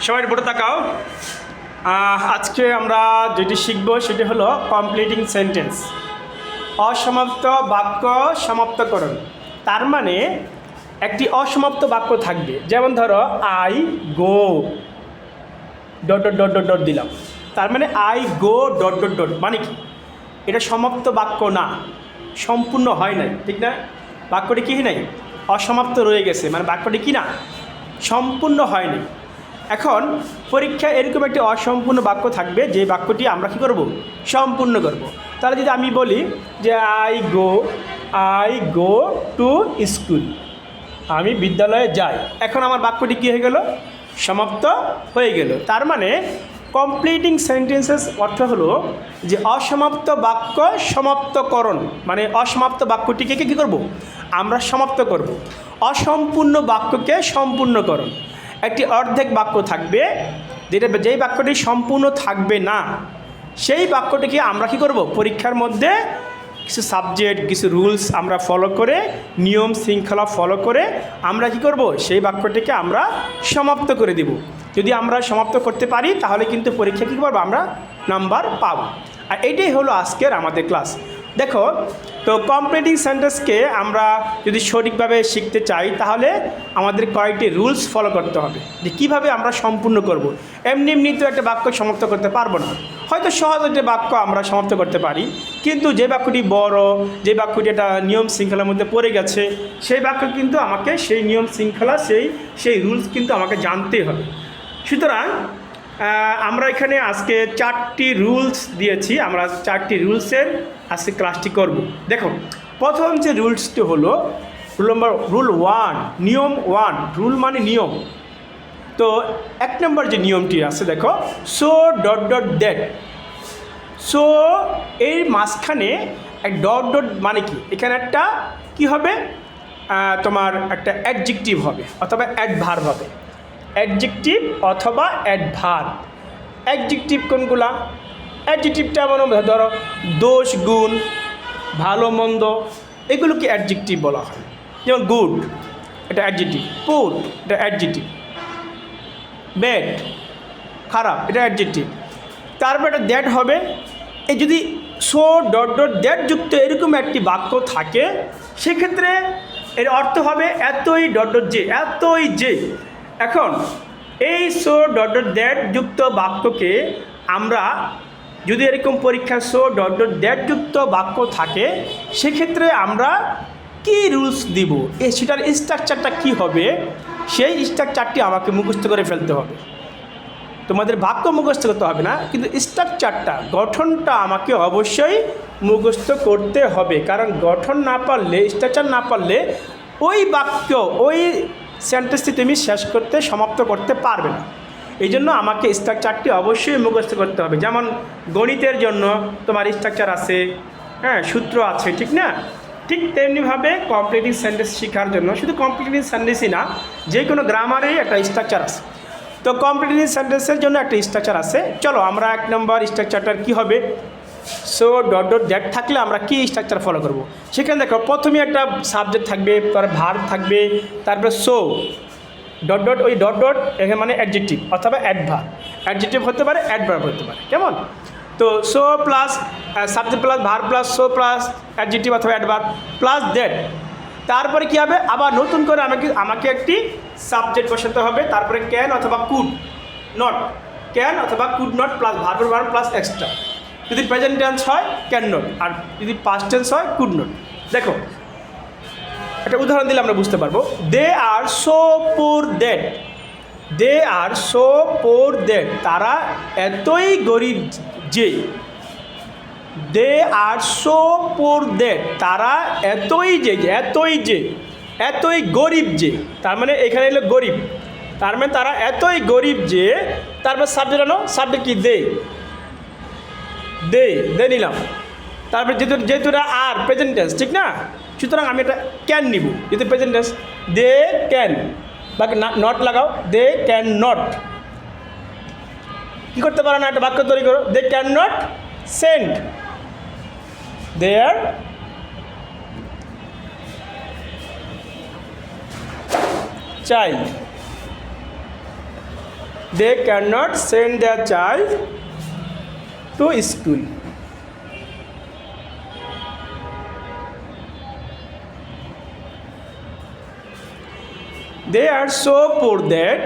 সবাই বোর্ডে তাকাও। আজকে আমরা যেটি শিখব সেটি হলো কমপ্লিটিং সেন্টেন্স, অসমাপ্ত বাক্য সমাপ্তকরণ। তার মানে একটি অসমাপ্ত বাক্য থাকবে, যেমন ধরো I go dot dot dot dot dot দিলাম, তার মানে I go dot dot dot মানে কি, এটা সমাপ্ত বাক্য না, সম্পূর্ণ হয় নাই, ঠিক না? বাক্যটি কি নাই, অসমাপ্ত রয়ে গেছে, মানে বাক্যটি কি না, সম্পূর্ণ হয়নি। এখন পরীক্ষায় এরকম একটি অসম্পূর্ণ বাক্য থাকবে, যে বাক্যটি আমরা কী করব, সম্পূর্ণ করব। তাহলে যদি আমি বলি যে আই গো টু স্কুল, আমি বিদ্যালয়ে যাই, এখন আমার বাক্যটি কী হয়ে গেল, সমাপ্ত হয়ে গেল। তার মানে কমপ্লিটিং সেন্টেন্সেস অর্থ হলো যে অসমাপ্ত বাক্য সমাপ্তকরণ, মানে অসমাপ্ত বাক্যটিকে কী করব, আমরা সমাপ্ত করব। অসম্পূর্ণ বাক্যকে সম্পূর্ণকরণ। একটি অর্ধেক বাক্য থাকবে, যেই বাক্যটি সম্পূর্ণ থাকবে না, সেই বাক্যটিকে আমরা কী করব, পরীক্ষার মধ্যে কিছু সাবজেক্ট, কিছু রুলস আমরা ফলো করে, নিয়ম শৃঙ্খলা ফলো করে আমরা কী করব, সেই বাক্যটিকে আমরা সমাপ্ত করে দেব। যদি আমরা সমাপ্ত করতে পারি তাহলে কিন্তু পরীক্ষা কী করবো, আমরা নাম্বার পাব। আর এটাই হলো আজকের আমাদের ক্লাস। দেখো, তো কমপ্লিটিং সেন্টেন্সকে আমরা যদি সঠিকভাবে শিখতে চাই তাহলে আমাদের কয়েকটি রুলস ফলো করতে হবে, যে কীভাবে আমরা সম্পূর্ণ করব। এমনি এমনি তো একটা বাক্য সমাপ্ত করতে পারবো না। হয়তো সহজ একটা বাক্য আমরা সমাপ্ত করতে পারি, কিন্তু যে বাক্যটি বড়, যে বাক্যটি একটা নিয়ম শৃঙ্খলার মধ্যে পড়ে গেছে, সেই বাক্য কিন্তু আমাকে সেই নিয়ম শৃঙ্খলা, সেই রুলস কিন্তু আমাকে জানতেই হবে। সুতরাং আমরা এখানে আজকে 4টি রুলস দিয়েছি, আমরা 4টি রুলসের আজকে ক্লাসটি করব। দেখো, প্রথম যে রুলসটি হলো রুল 1, নিয়ম 1। রুল মানে নিয়ম। তো 1 নম্বর যে নিয়মটি আছে, দেখো, so dot dot that. So এর মাঝখানে এক ডট ডট মানে কি, এখানে একটা কি হবে, তোমার একটা অ্যাডজেক্টিভ হবে অথবা অ্যাডভার্ব হবে। অ্যাডজেক্টিভ অথবা অ্যাডভার্ব। অ্যাডজেক্টিভ কোনগুলা? অ্যাডজেক্টিভটা মানে ধরো দোষ গুণ, ভালো মন্দ, এগুলোকে অ্যাডজেক্টিভ বলা হয়। যেমন গুড, এটা অ্যাডজেক্টিভ। পুর, এটা অ্যাডজেক্টিভ। ব্যাড, খারাপ, এটা অ্যাডজেক্টিভ। তারপর এটা দ্যাট হবে। এই যদি সো ডট ডট দ্যাট যুক্ত এরকম একটি বাক্য থাকে, সেক্ষেত্রে এর অর্থ হবে এতই ডট ডট যে, এতই যে। এখন এই সো ডট ডট দ্যাট যুক্ত বাক্যকে আমরা যদি এরকম পরীক্ষা সো ডট ডট দ্যাট যুক্ত বাক্য থাকে, সেক্ষেত্রে আমরা কি রুলস দিব, সেটার স্ট্রাকচারটা কি হবে, সেই স্ট্রাকচারটি আমাকে মুখস্থ করে ফেলতে হবে। তোমাদের বাক্য মুখস্থ করতে হবে না, কিন্তু স্ট্রাকচারটা, গঠনটা আমাকে অবশ্যই মুখস্থ করতে হবে। কারণ গঠন না পারলে, স্ট্রাকচার না পারলে ওই বাক্য, ওই সেন্টেন্সটি তুমি শেষ করতে, সমাপ্ত করতে পারবে না। এই জন্য আমাকে স্ট্রাকচারটি অবশ্যই মুখস্থ করতে হবে। যেমন গণিতের জন্য তোমার স্ট্রাকচার আছে, হ্যাঁ, সূত্র আছে, ঠিক না? ঠিক তেমনিভাবে কমপ্লিটিং সেন্টেন্স শেখার জন্য শুধু কমপ্লিটিং সেন্টেন্সই না, যে কোনো গ্রামারেরই একটা স্ট্রাকচার আছে। তো কমপ্লিটিং সেন্টেন্সের জন্য একটা স্ট্রাকচার আছে। চলো আমরা 1 নম্বর স্ট্রাকচারটার কী হবে, সো ডট ডট দ্যাট থাকলে আমরা কী স্ট্রাকচার ফলো করব। সেখানে দেখো, প্রথমে একটা সাবজেক্ট থাকবে, তারপরে ভার্ব থাকবে, তারপরে সো ডট ডট, ওই ডট ডট এখানে মানে অ্যাডজেক্টিভ অথবা অ্যাডভার্ব। অ্যাডজেক্টিভ হতে পারে, অ্যাডভার্ব হতে পারে, কেমন? তো so plus subject plus verb plus so plus adjective অথবা অ্যাডভার্ব প্লাস দ্যাট। তারপরে কী হবে, আবার নতুন করে আমাকে একটি সাবজেক্ট বসাতে হবে। তারপরে ক্যান অথবা কুড নট, ক্যান অথবা কুড নট প্লাস ভার্বের ভার্ব প্লাস এক্সট্রা। যদি প্রেজেন্ট টেন্স হয় ক্যান নট, আর যদি পাস্ট টেন্স হয় কুড নট। দেখো, একটা উদাহরণ দিলে আমরা বুঝতে পারবো। দে আর সো পুর দ্যাট, দে আর সো পুর দ্যাট, তারা এতই গরিব যে। দে আর সো পুর দ্যাট, তারা এতই যে, এতই যে, এতই গরিব যে। তার মানে এখানে এলো গরিব, তার মানে তারা এতই গরিব যে। তারপর সাবজেক্ট আনো, সাবজেক্ট কি, দে, দে দে নিলাম। তারপরে যেহেতু এটা আর প্রেজেন্ট টেন্স, ঠিক না? সুতরাং আমি এটা ক্যান নিব। যেহেতু প্রেজেন্ট টেন্স, দে ক্যান, বাকি নট লাগাও, দে ক্যান নট। কী করতে পারো না, একটা বাক্য তৈরি করো, they can not send their child, they can not send their child to school. They are so poor that,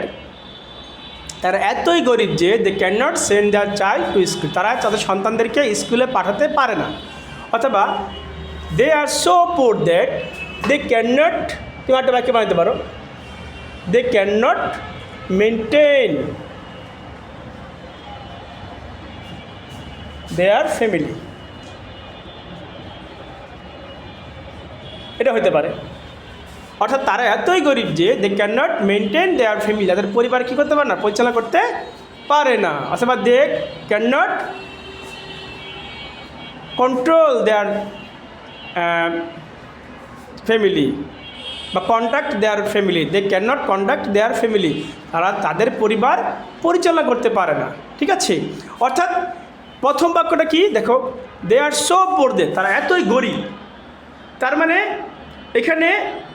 তারা এতই গরিব যে they can not send their child to school, তারা তাদের সন্তানদেরকে স্কুলে পাঠাতে পারে না। অথবা they are so poor that they can not, তুমি একটা বাক্য বানাতে পারো, they can not maintain their family, এটা হতে পারে। অর্থাৎ তারা এতই গরিব যে they can not maintain their family, তাদের পরিবার কী করতে পারে না, পরিচালনা করতে পারে না। অথবা they can not control their family বা contact their family, they can not contact their family, তারা তাদের পরিবার পরিচালনা করতে পারে না। ঠিক আছে, অর্থাৎ প্রথম বাক্যটা কি দেখো, দে আর সো পোর দ্যাট, তারা এতই গরিব, তার মানে এখানে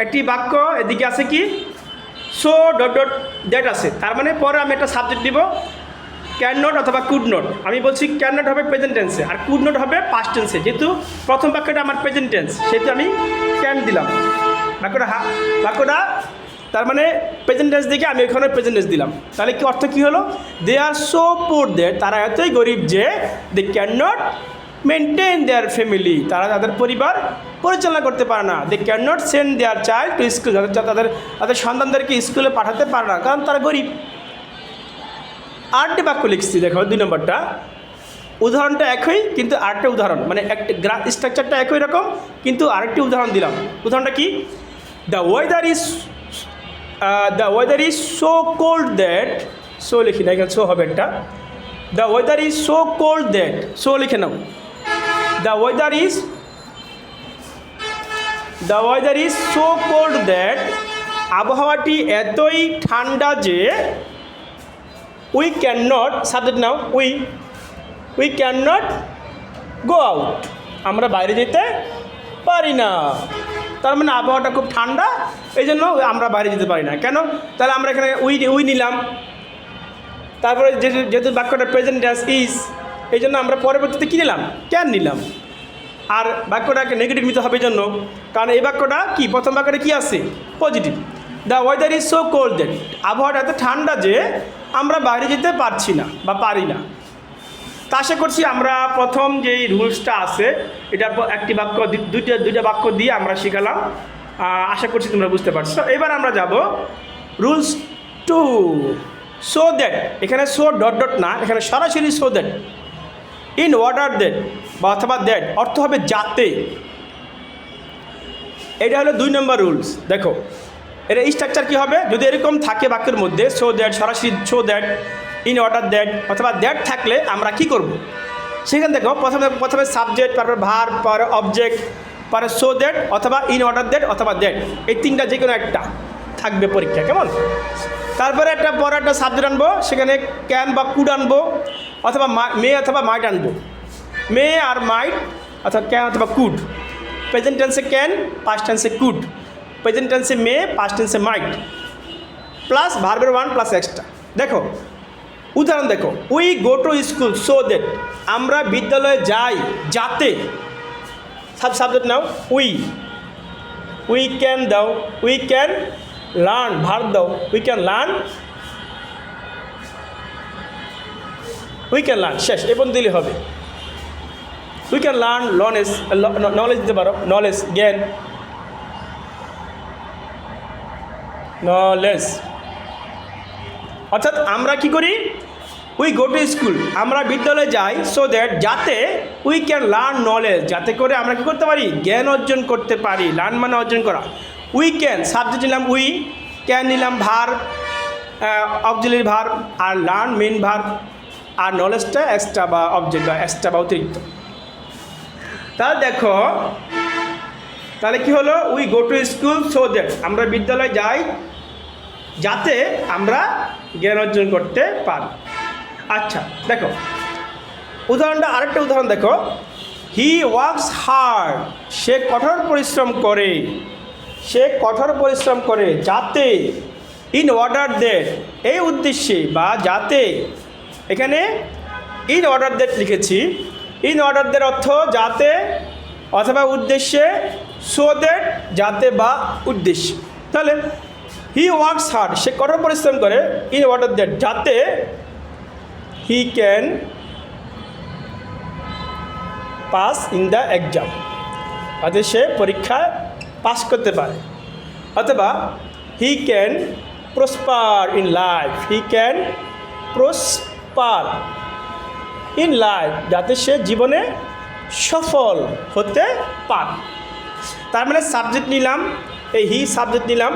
একটি বাক্য এদিকে আছে কি সো ডট ডট দ্যাট আছে, তার মানে পরে আমি একটা সাবজেক্ট দিব ক্যান নট অথবা কুড নট। আমি বলছি ক্যান নট হবে প্রেজেন্ট টেন্সে আর কুড নট হবে পাস্ট টেন্সে, যেহেতু প্রথম বাক্যটা আমার প্রেজেন্ট টেন্স সেহেতু আমি ক্যান দিলাম। বাক্যটা তার মানে প্রেজেন্ট টেন্স দিকে আমি এখানে প্রেজেন্ট টেন্স দিলাম। তাহলে কি অর্থ কী হলো, দে আর সো পোর দ্যাট, তারা এতই গরিব যে they can not maintain their family, তারা তাদের পরিবার পরিচালনা করতে পারে না। They can not send their child to school, তাদের সন্তানদেরকে স্কুলে পাঠাতে পারে না কারণ তারা গরিব। আরেকটি বাক্য লিখছি দেখো 2 নম্বরটা, উদাহরণটা একই কিন্তু আরেকটা উদাহরণ, মানে একটা স্ট্রাকচারটা একই রকম কিন্তু আরেকটি উদাহরণ দিলাম। উদাহরণটা কি, the weather is so cold that, so লিখি না এখানে, সো হবে একটা, the weather is so cold that, so লিখে নাও, the weather is so cold that, আবহাওয়াটি এতই ঠান্ডা যে উই ক্যান নট, সাবজেক্ট নাও we can not go out, আমরা বাইরে যেতে পারি না। তার মানে আবহাওয়াটা খুব ঠান্ডা, এই জন্য আমরা বাইরে যেতে পারি না। কেন, তাহলে আমরা এখানে উই নিলাম, তারপরে যেহেতু বাক্যটা প্রেজেন্ট টেন্স ইজ, এই জন্য আমরা পরবর্তীতে কী নিলাম, ক্যান নিলাম। আর বাক্যটাকে নেগেটিভ নিতে হবে জন্য, কারণ এই বাক্যটা কি, প্রথম বাক্যটা কি আছে, positive. The weather is so cold that, আবহাওয়াটা এত ঠান্ডা যে আমরা বাইরে যেতে পারছি না বা পারি না। তা আশা করছি আমরা প্রথম যেই রুলসটা আছে এটা একটি বাক্য দুইটা বাক্য দিয়ে আমরা শিখালাম, আশা করছি তোমরা বুঝতে পারছো। এবার আমরা যাব রুলস 2, সো দ্যাট, এখানে সো ডট ডট না, এখানে সরাসরি so that, in order that বা অথবা দ্যাট অর্থ হবে যাতে। এটা হলো 2 নম্বর রুলস। দেখো এটা স্ট্রাকচার কী হবে, যদি এরকম থাকে বাক্যের মধ্যে সো দ্যাট, সরাসরি so that, in order that অথবা দ্যাট থাকলে আমরা কি করব, সেখানে দেখো প্রথমে সাবজেক্ট, তারপরে ভার্ব, পরে অবজেক্ট, পরে সো দ্যাট অথবা ইন অর্ডার দ্যাট অথবা দ্যাট, এই তিনটা যে কোনো একটা থাকবে পরীক্ষা, কেমন। তারপরে পরে একটা সাবজেক্ট আনবো, সেখানে ক্যান বা কুড আনবো অথবা মে অথবা মাইট আনবো, মে আর মাইট অথবা ক্যান অথবা কুড। প্রেজেন্ট টেন্সে ক্যান, পাস্ট টেন্সে কুড, প্রেজেন্ট টেন্সে মে, পাস্ট টেন্সে মাইট, প্লাস ভার্বের 1 প্লাস এক্সট্রা। দেখো উদাহরণ দেখো, we go to school so that, আমরা বিদ্যালয়ে যাই যাতে, সাবজেক্ট নাও উই ক্যান দাও, উই ক্যান লার্ন, ভার্ব দাও, উই ক্যান লার্ন, শেষ, এবং দিলে হবে। উই ক্যান লার্ন নলেজ দিতে পারো, নলেজ জ্ঞান, নলেজ। অর্থাৎ আমরা কি করি, উই গো টু স্কুল, আমরা বিদ্যালয়ে যাই সো দ্যাট, যাতে উই ক্যান লার্ন নলেজ, যাতে করে আমরা কী করতে পারি, জ্ঞান অর্জন করতে পারি। লার্ন মানে অর্জন করা। উই ক্যান সাবজেক্ট নিলাম উই, ক্যান নিলাম ভার্ব, অক্সিলারি ভার্ব, আর লার্ন মেইন ভার্ব, আর নলেজটা এক্সট্রা বা অবজেক্ট বা এক্সট্রা বা অতিরিক্ত। তাহলে দেখো, তাহলে কি হলো, we go to school so that, আমরা বিদ্যালয়ে যাই যাতে আমরা জ্ঞান অর্জন করতে পারি। আচ্ছা দেখো উদাহরণটা, আরেকটা উদাহরণ দেখো, হি ওয়ার্কস হার্ড, সে কঠোর পরিশ্রম করে, যাতে ইন অর্ডার দ্যাট, এই উদ্দেশ্যে বা যাতে, এখানে ইন অর্ডার দ্যাট লিখেছি। ইন অর্ডার দ্যাট অর্থ যাতে অথবা উদ্দেশ্যে, সো দ্যাট যাতে বা উদ্দেশ্যে। তাহলে হি ওয়ার্কস হার্ড, সে কঠোর পরিশ্রম করে, ইন অর্ডার দ্যাট যাতে he can pass in the exam, অর্থাৎ সে পরীক্ষায় পাস করতে পারে। অথবা he can prosper in life, he can prosper in life, যাতে সে জীবনে সফল হতে পারে। তার মানে সাবজেক্ট নিলাম, এই হি সাবজেক্ট নিলাম,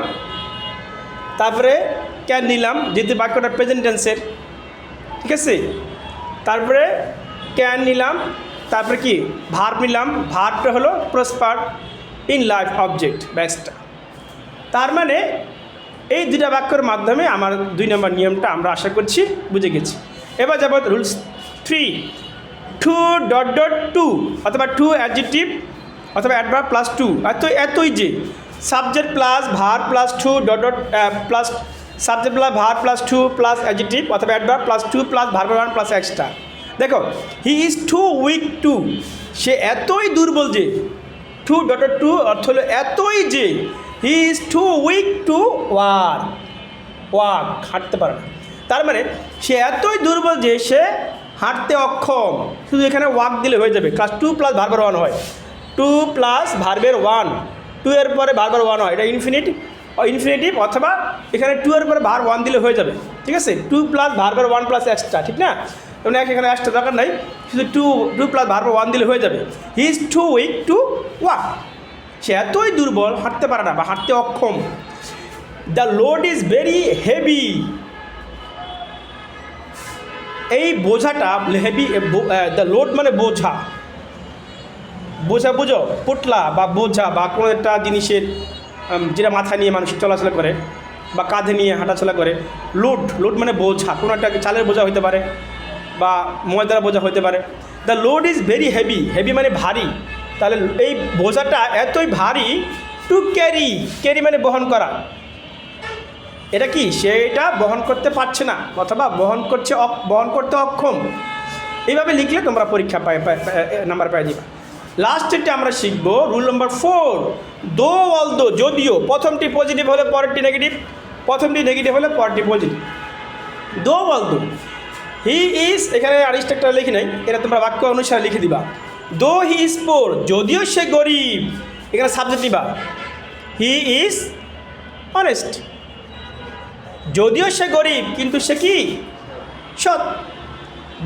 তারপরে ক্যান নিলাম যেহেতু বাক্যটা প্রেজেন্ট টেন্সের, ঠিক আছে। তারপরে ক্যান নিলাম, তারপরে কি ভার্ব নিলাম, ভার্বটা হলো প্রসপার ইন লাইফ অবজেক্ট ব্যাসটা। তার মানে এই দুটা বাক্যের মাধ্যমে আমার 2 নম্বর নিয়মটা আমরা আশা করছি বুঝে গেছি। এবার যাব rules 3, too dot dot to অথবা টু অ্যাডজেক্টিভ অথবা অ্যাডভার্ব প্লাস টু। এতই যে subject plus verb plus too dot dot plus subject plus verb plus two plus adjective অথবা adverb plus two plus verb 1 plus extra. দেখো he is too weak to, সে এতই দুর্বল যে, two dot dot two অর্থ হলো এতই যে, he is too weak to walk হাঁটতে পারে না। তার মানে সে এতই দুর্বল যে সে হাঁটতে অক্ষম। শুধু এখানে ওয়াক দিলে হয়ে যাবে, ক্লাস 2 প্লাস ভার্বের 1 হয়, 2 প্লাস ভার্বের 1, 2 এর পরে ভার্বের 1 হয়, এটা ইনফিনিটিভ অথবা এখানে 2 এর পরে ভার্ব 1 দিলে হয়ে যাবে, ঠিক আছে। 2 প্লাস ভার্বের 1 প্লাস এক্সট্রা, ঠিক না? মানে এখানে এক্সট্রা দরকার নাই, শুধু 2 প্লাস ভার্বের 1 দিলে হয়ে যাবে। He is too weak to walk, সে এতই দুর্বল হাঁটতে পারে না বা হাঁটতে অক্ষম। The load is very heavy, এই বোঝাটা হেভি, দ্য লোড মানে বোঝা, বুঝো পুটলা বা বোঝা বা কোনো একটা জিনিসের যেটা মাথা নিয়ে মানুষ চলাচলা করে বা কাঁধে নিয়ে হাঁটাচলা করে। লোড মানে বোঝা, কোনো একটা চালের বোঝা হতে পারে বা ময়দার বোঝা হতে পারে। The load is very heavy মানে ভারী। তাহলে এই বোঝাটা এতই ভারী, টু ক্যারি মানে বহন করা, এটা কি সে এটা বহন করতে পারছে না অথবা বহন করতে অক্ষম। এইভাবে লিখলে তোমরা পরীক্ষা নাম্বার পাই দিবা। লাস্টেরটা আমরা শিখবো রুল নম্বর 4, দো অলদো যদিও, প্রথমটি পজিটিভ হলে পরেরটি নেগেটিভ, প্রথমটি নেগেটিভ হলে পরেরটি পজিটিভ। দো অলদো, হি ইজ, এখানে আরিস্ট্রাকচার লিখি নাই, এটা তোমরা বাক্য অনুসারে লিখে দিবা। দো হি ইজ পোর, যদিও সে গরিব, এখানে সাবজেক্ট নিবা, হি ইজ অনেস্ট, যদিও সে গরিব কিন্তু সে কি সৎ।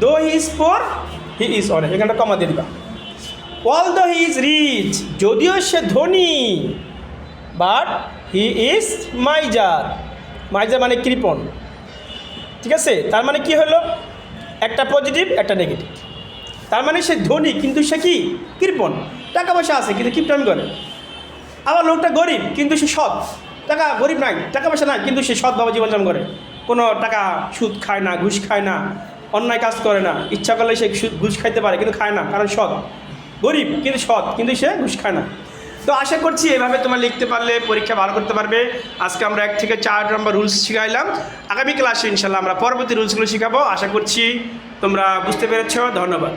দো he is poor he is honest, এখানটা কমা দিয়ে দিবা। অলদো হি ইজ রিচ, যদিও সে ধনী, বাট হি ইজ মাইজার মানে কৃপণ, ঠিক আছে। তার মানে কি হলো, একটা পজিটিভ একটা নেগেটিভ। তার মানে সে ধনী কিন্তু সে কি কৃপণ, টাকা পয়সা আছে কিন্তু কিপটামি করে। আবার লোকটা গরিব কিন্তু সে সৎ, গরিব নাই, টাকা পয়সা নাই কিন্তু সে সৎভাবে জীবনযাপন করে, কোনো টাকা সুদ খায় না, ঘুষ খায় না, অন্যায় কাজ করে না, ইচ্ছা করলে সে ঘুষ খাইতে পারে কিন্তু খায় না, কারণ সৎ। গরিব কিন্তু সৎ, কিন্তু সে ঘুষ খায় না। তো আশা করছি এভাবে তোমরা লিখতে পারলে পরীক্ষা ভালো করতে পারবে। আজকে আমরা 1 থেকে 4 নম্বর রুলস শিখাইলাম, আগামী ক্লাসে ইনশাল্লাহ আমরা পরবর্তী রুলসগুলো শিখাবো। আশা করছি তোমরা বুঝতে পেরেছ। ধন্যবাদ।